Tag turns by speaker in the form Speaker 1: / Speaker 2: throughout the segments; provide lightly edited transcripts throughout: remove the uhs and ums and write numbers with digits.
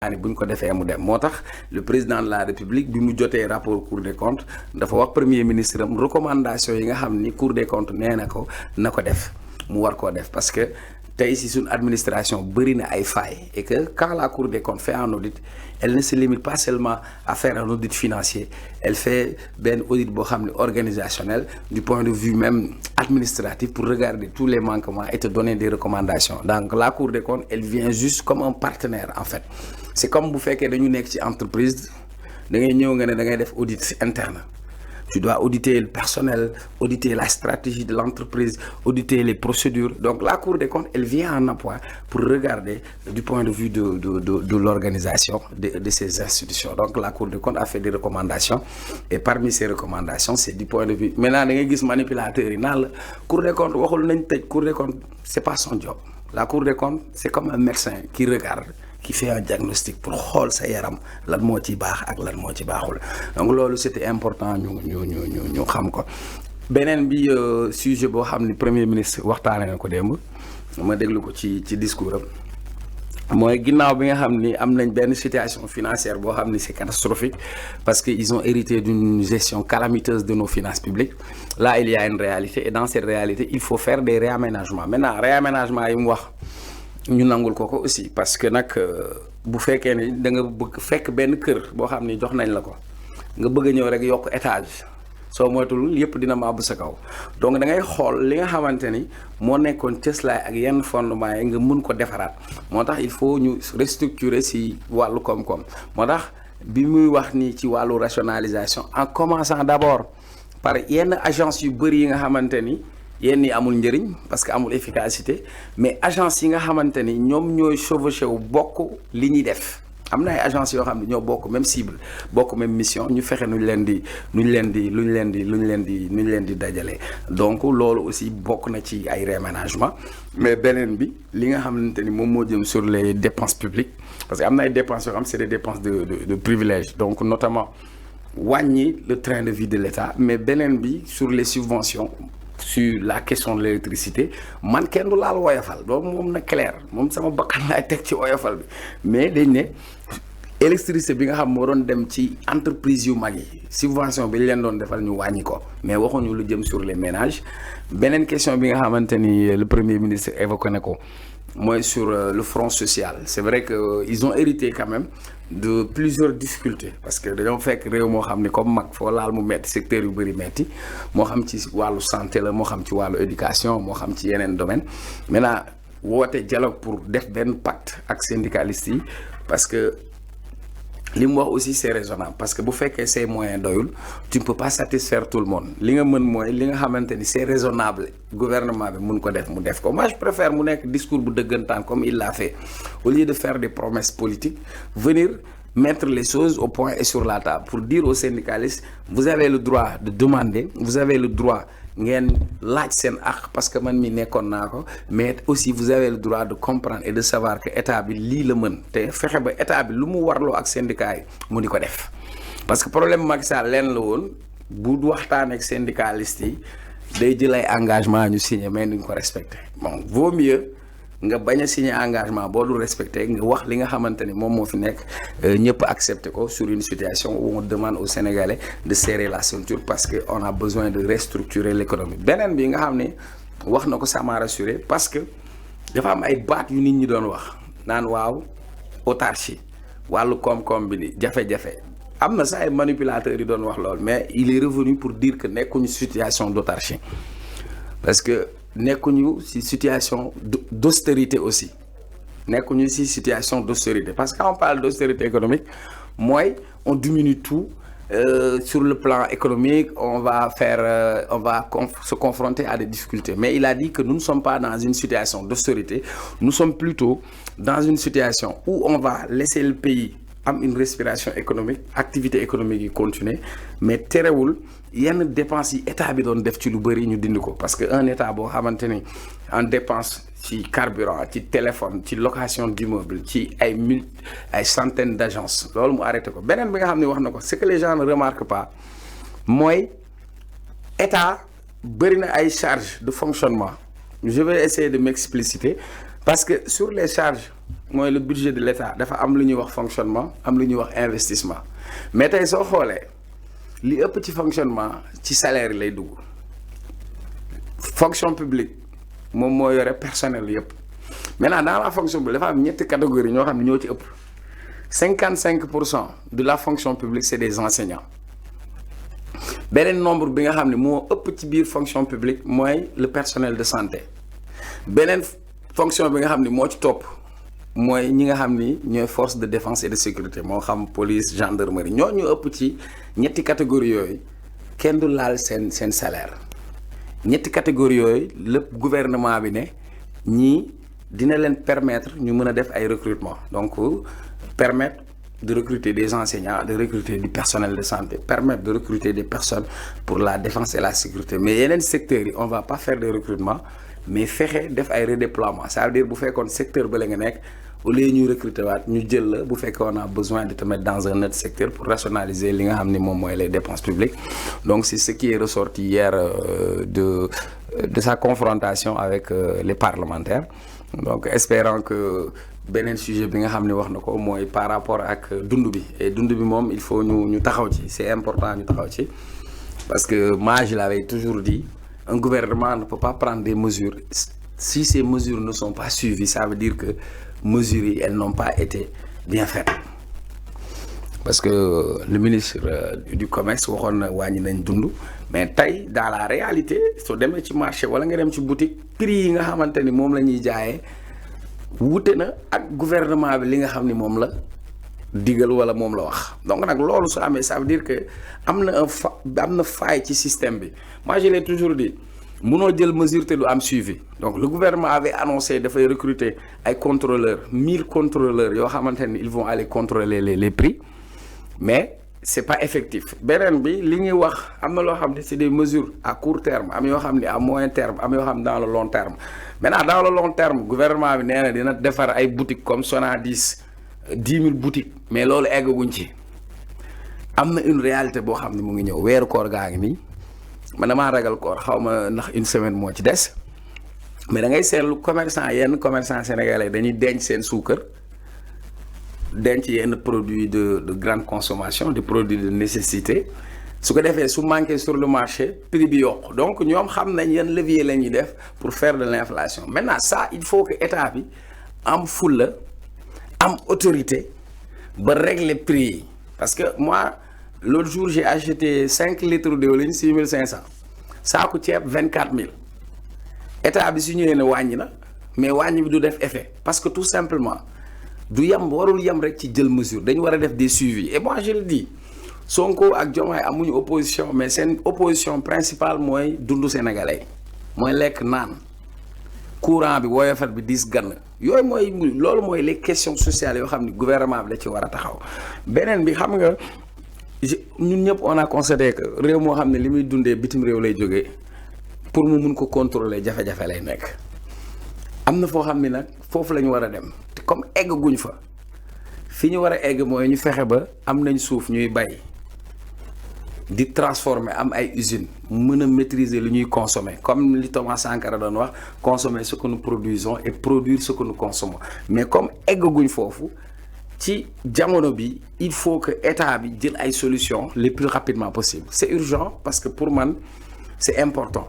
Speaker 1: buñ ko defee mu dem moo tax le président de la république bi mu jotee rapport cour des comptes dafa wax premier ministre am recommandation yi nga xam ni cour des comptes nee na ko def mu war koo def parce que tey si suñ administration bëri na ay failles et que quand la cour des comptes fait un audit elle ne se limite pas seulement à faire un audit financier elle fait benn audit boo xam ne organisationnel du point de vue même administratif pour regarder tous les manquements et te donner des recommandations donc la cour des comptes elle vient juste comme un partenaire en fait c'est comme bu fekkee dañu nekk ci entreprise da ngay ñëw nga ne da ngay def audit interne tu dois auditer le personnel, auditer la stratégie de l'entreprise, auditer les procédures. Donc la Cour des comptes, elle vient en appui pour regarder du point de vue de l'organisation de ces institutions. Donc la Cour des comptes a fait des recommandations et parmi ces recommandations, c'est du point de vue... Maintenant, il y a des manipulateurs. La Cour des comptes, Cour des comptes, c'est pas son job. La Cour des comptes, c'est comme un médecin qui regarde, qui fait un diagnostic pour xool sa yaram lan moo ci baax ak lan moo ci baaxul donc loolu c'était important ñu xam ko beneen bi sujet boo xam ni premier ministre waxtaane na ko démb ma déglu ko ci discours am mooy ginnaaw bi nga xam ni am nañ benn situation financière boo xam ni c'est catastrophique parce que ils ont hérité d'une gestion calamiteuse de nos finances publiques là il y a une réalité et dans cette réalité il faut faire des réaménagements maintenant réaménagement yi mu wax ñu nangul ko aussi parce que nag bu fekkee ni da nga bëgg fekk benn kër boo xam ni jox nañ la ko nga bëgg a ñëw rek yokk étage soo moytul yëpp dina màbb sa kaw donc da ngay xool li nga xamante ni moo nekkoon cëslaay ak yenn fondement yi nga mën ko defaraat moo tax il faut ñu restructurer si wàllu koom-koom moo tax bi muy wax ni ci wàllu rationalisation en commençant d'abord par yenn agence yu bëri yi nga xamante ni yenn yi amul njëriñ parce que amul efficacité mais agence yi nga xamante ni ñoom ñooy chevauché wu bokk li ñuy def am na ay agence yoo xam ne ñoo bokk même cible bokk même mission ñu fexe nuñ leen di dajale donc loolu aussi bokk na ci ay réaménagement mais beneen bi li nga xamante ni moom moo jëm sur les dépenses publiques parce que am na ay dépenses yoo xam c'est des dépenses de privilège donc notamment wàññi le train de vie de l'État mais beneen bi sur les subventions sur la question de l'électricité man kenn du laal woyofal loolu moom na clair moom sama bakkan laay teg ci woyofal bi mais dañ ne électricité bi nga xam moo doon dem ci entreprise yu mag yi subvention bi ñu leen doon defal ñu wàññi ko mais waxuñu lu jëm sur les ménages beneen question bi nga xamante ni le premier ministre évoqué na ko mooy sur le front social c'est vrai que ils ont hérité quand même de plusieurs difficultés parce que dañoo fekk réew moo xam ni comme mag foo laal mu metti secteur yu bëri metti moo xam ci wàllu santé la moo xam ci wàllu éducation moo xam ci yeneen domaine maintenant woote dialogue pour def benn pacte ak syndicalistes yi parce que li mu wax aussi c'est raisonnable parce que bu fekkee say moyens doyul tu ne peux pas satisfaire tout le monde li nga mën mooy li nga xamante ni c'est raisonnable gouvernement bi mun ko def mu def ko moi je préfère mu nekk discours bu dëggantaan comme il l'a fait au lieu de faire des promesses politiques venir mettre les choses au point et sur la table pour dire aux syndicalistes vous avez le droit de demander vous avez le droit ngeen laaj seen ak parce que man mi nekkoon naa ko mais aussi vous avez le droit de comprendre et de savoir que état bi lii la mën te fexe ba état bi lu mu warloo ak syndicat yi mu di ko def parce que problème Macky Sall leen la woon bu waxtaan ak syndicalistes yi day jël ay engagement ñu signé mais duñ ko respecté bon vaut mieux nga bañ a signer engagement boo du respecté nga wax li nga xamante ni moom moo fi nekk ñëpp accepté ko sur une situation où on demande aux Sénégalais de serrer la ceinture parce que on a besoin de restructurer l'économie beneen bi nga xam ne wax na ko ça m'a rassuré parce que dafa am ay baat yu nit ñi doon wax naan waaw autarcie wàllu koom-koom bi ni jafe-jafe am na sax ay manipulateurs yi doon wax lool mais il est revenu pour dire que nekkuñu situation d'autarcie parce que nekkuñu ci situation d'austérité aussi nekkuñu ci situation d'austérité parce que quand on parle d'austérité économique mooy on diminue tout sur le plan économique on va se confronter à des difficultés mais il a dit que nous ne sommes pas dans une situation d'austérité nous sommes plutôt dans une situation où on va laisser le pays am une respiration économique activité économique yi continuer mais terewul yenn dépenses yi état bi doon def ci lu bëri ñu dindi ko parce que un état boo xamante ni en dépense ci carburant ci téléphone ci location d'immeuble ci ay centaines d'agences loolu mu arrêté ko beneen bi nga xam ne wax na ko ce que les gens ne remarquent pas mooy état bëri na ay charges de fonctionnement je vais essayer de m'expliciter parce que sur les charges mooy le budget de l'État dafa am lu ñuy wax fonctionnement am lu ñuy wax investissement mais tey soo xoolee li ëpp ci fonctionnement ci salaire yi lay dugg fonction publique moom moo yore personnel yëpp maintenant dans la fonction publique dafa am ñetti catégorie ñoo xam ne ñoo ci ëpp 55% de la fonction publique c'est des enseignants beneen nombre bi nga xam ne moo ëpp ci biir fonction publique mooy le personnel de santé beneen fonction bi nga xam ne moo ci topp mooy ñi nga xam ni ñooy force de défense et de sécurité moo xam police gendarmerie ñoo ñu ëpp ci ñetti catégorie yooyu kenn du laal seen salaire ñetti catégorie yooyu lépp gouvernement bi ne ñii dina leen permettre ñu mën a def ay recrutement donc permettre de recruter des enseignants, de recruter du personnel de santé, permettre de recruter des personnes pour la défense et la sécurité. Mais il y a un secteur, on ne va pas faire de recrutement, mais faire des redéploiements. Ça veut dire que le secteur, au lieu de recruter, on a besoin de te mettre dans un autre secteur pour rationaliser les dépenses publiques. Donc c'est ce qui est ressorti hier de sa confrontation avec les parlementaires. Donc espérant que beneen sujet bi nga xam ne wax na ko mooy par rapport ak dund bi et dund bi moom il faut ñu taxaw ci c'est important ñu taxaw ci parce que moi je l'avais toujours dit un gouvernement ne peut pas prendre des mesures si ces mesures ne sont pas suivies ça veut dire que mesures yi elles n'ont pas été bien faites parce que le ministre du commerce waxoon na wàññi nañ dund mais tey dans la réalité soo demee ci marché wala nga dem ci boutique prix yi nga xamante ni moom la ñuy jaayee wuute na ak gouvernement bi li nga xam ni moom la digal wala moom la wax donc nag loolu su amee ça veut dire que am na faille ci système bi moi je l'ai toujours dit munoo jël mesure te du am suivi donc le gouvernement avait annoncé dafay recruter ay contrôleurs 1000 contrôleurs yoo xamante ni ils vont aller contrôler les prix mais c'est pas effectif beneen bi li ñuy wax am na loo xam ne c'est des mesures à court terme am yoo xam ne à moyen terme am yoo xam ne dans le long terme maintenant dans le long terme gouvernement bi nee na dina defar ay boutiques comme Sonadis 10 000 boutiques mais loolu eggaguñ ci am na une réalité boo xam ne mu ngi ñëw weeru koor gaa ngi nii man damaa ragal koor xaw ma ndax une semaine moo ci des mais da ngay seetlu yenn commerçant sénégalais dañuy denc seen suukar denc yenn produits de grande consommation des produits de nécessité su ko defee su manqué sur le marché prix bi yokk donc ñoom xam nañ yan levier la ñuy def pour faire de l'inflation maintenant ça il faut que état bi am fulla am autorité ba régler prix yi parce que moi l'autre jour j'ai acheté 5 litres d'huile 6500 saaku ceeb 24000 état bi su ñëwee ne wàññi na mais wàññi bi du def effet parce que tout simplement du warul yam rek ci jël mesure dañu war a def des suivis et moi je le dis Sonko ak Diomaye amuñu opposition mais seen opposition principale mooy dundu sénégalais mooy lekk naan courant bi woyofat bi diis gann yooyu loolu mooy les questions sociales yoo xam ni gouvernement bi la ci war a taxaw beneen bi xam nga ñun ñëpp on a constaté que réew moo xam ne li muy dundee bitim réew lay jógee pour mu mun ko contrôler jafe-jafe lay nekk am na foo xam ni nag foofu la ñu war a dem te comme egg guñ fa fi ñu war a egg mooy ñu fexe ba am nañ suuf ñuy bay di transformer am ay usines mën a maîtriser lu ñuy consommer comme li Thomas Sankara doon wax consommer ce que nous produisons et produire ce que nous consommons mais comme eggaguñ foofu ci jamono bi il faut que état bi jël ay solutions les plus rapidement possible c'est urgent parce que pour man c'est important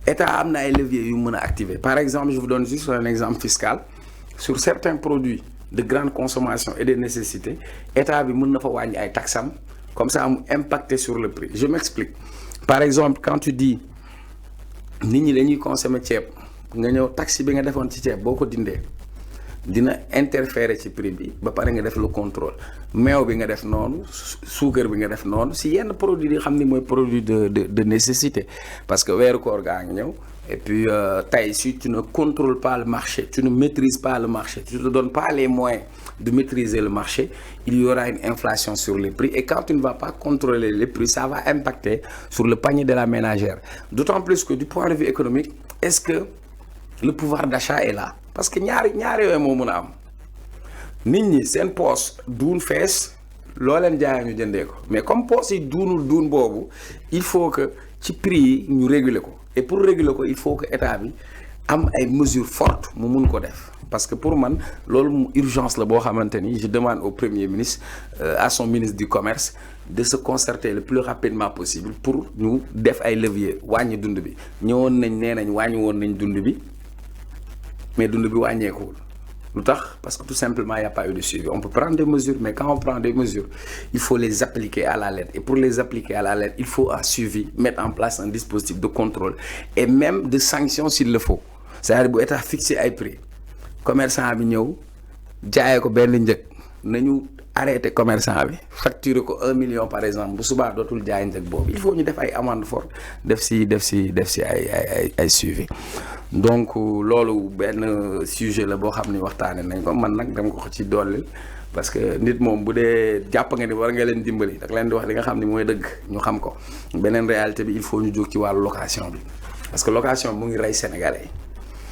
Speaker 1: état am na ay leviers yu mën a activer par exemple je vous donne juste un exemple fiscal sur certains produits de grande consommation et de nécessité état bi mën na fa wàññi ay taxam comme ça mu impacter sur le prix je m'explique par exemple quand tu dis nit ñi dañuy consommer ceeb nga ñëw taxe bi nga defoon ci ceeb boo ko dindee dina interférer ci prix bi ba pare nga def le contrôle meew bi nga def noonu suukar bi nga def noonu si yenn produit yi xam ni mooy produit de nécessité parce que weeru koor gaa ngi ñëw et puis tey si tu ne contrôles pas le marché tu ne maîtrises pas le marché tu ne te donnes pas les moyens de maîtriser le marché il y aura une inflation sur les prix et quand tu ne vas pas contrôler les prix ça va impacter sur le panier de la ménagère d'autant plus que du point de vue économique est-ce que le pouvoir d'achat est là parce que ñaari yooyu moo mën a am nit ñi seen poos duun fees loo leen jaayee ñu jëndee ko mais comme poos yi duunul duun boobu il faut que ci prix yi ñu réguler ko et pour réguler ko il faut que état bi am ay mesures fortes mu mun ko def parce que pour man loolu urgence la boo xamante ni je demande au premier ministre à son ministre du commerce de se concerter le plus rapidement possible pour ñu def ay levier wàññi dund bi ñëwoon nañ nee nañ wàññi woon nañ dund bi mais dund bi wàññeekuwul lu tax parce que tout simplement il n'y a pas eu de suivi. On peut prendre des mesures, mais quand on prend des mesures, il faut les appliquer à la lettre. Et pour les appliquer à la lettre, il faut un suivi, mettre en place un dispositif de contrôle et même de sanctions s'il le faut. C'est-à-dire bu état fixé ay prix commerçant bi ñëw jaayee ko benn njëg nañu arrêté commerçant bi facturer ko 1 million par exemple bu subaa dootul jaay njëg boobu il faut ñu def ay amende forte def si ay suivi. Donc loolu benn sujet la boo xam ni waxtaane nañ ko man nag dama ko ci dollil parce que nit moom bu dee jàpp nga ni war nga leen dimbali da leen di wax li nga xam ni mooy dëgg ñu xam ko beneen réalité bi il faut ñu jóg ci wàllu location bi parce que location mu ngi rey sénégalais.